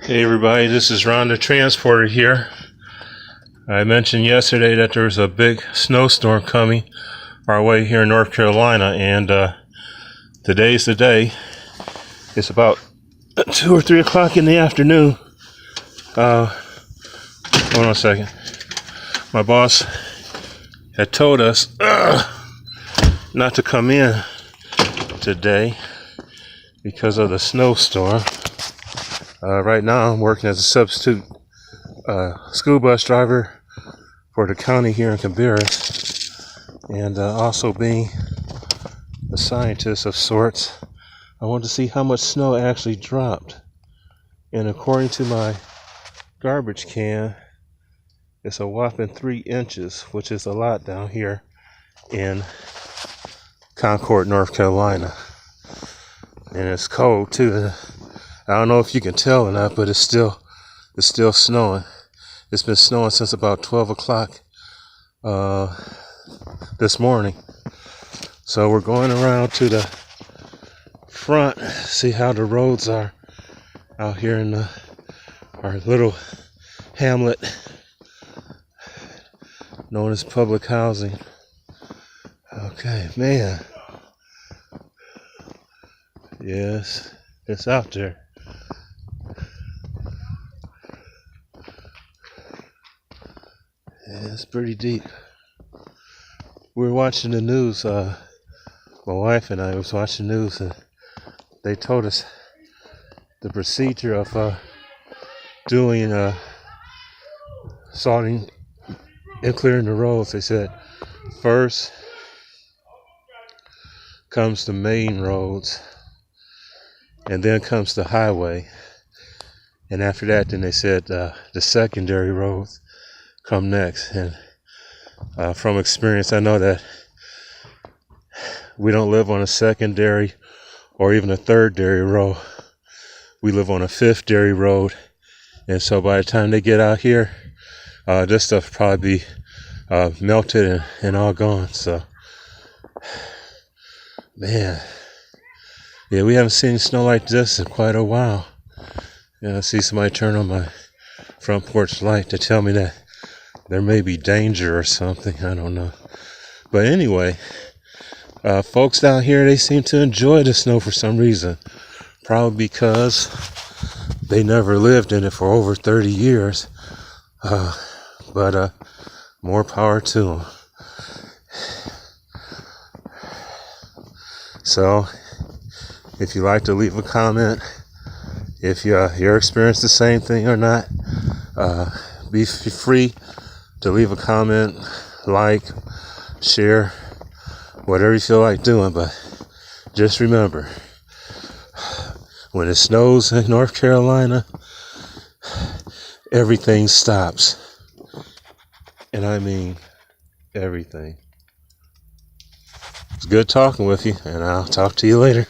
Hey everybody, this is Ron the Transporter here. I mentioned yesterday that there was a big snowstorm coming our way here in North Carolina, and today's the day. It's about 2 or 3 o'clock in the afternoon. Hold on a second. My boss had told us not to come in today because of the snowstorm. Right now I'm working as a substitute school bus driver for the county here in Cabarrus, and also being a scientist of sorts. I wanted to see how much snow actually dropped, and according to my garbage can, it's a whopping 3 inches, which is a lot down here in Concord, North Carolina. And it's cold too. I don't know if you can tell or not, but it's still snowing. It's been snowing since about 12 o'clock this morning. So we're going around to the front, see how the roads are out here in our little hamlet known as public housing. Okay, man. Yes, it's out there. Yeah, it's pretty deep. We were watching the news. My wife and I was watching the news, and they told us the procedure of doing salting and clearing the roads. They said first comes the main roads, and then comes the highway, and after that, then they said the secondary roads come next. And from experience, I know that we don't live on a secondary or even a thirdary road. We live on a fifthary road, and so by the time they get out here, this stuff will probably be melted and all gone. So, man, yeah, we haven't seen snow like this in quite a while. Yeah, I see somebody turn on my front porch light to tell me that there may be danger or something. I don't know. But anyway, folks down here, they seem to enjoy the snow for some reason. Probably because they never lived in it for over 30 years. But more power to them. So, if you like to leave a comment, if you're experienced the same thing or not, be free to leave a comment, like, share, whatever you feel like doing. But just remember, when it snows in North Carolina, everything stops. And I mean everything. It's good talking with you, and I'll talk to you later.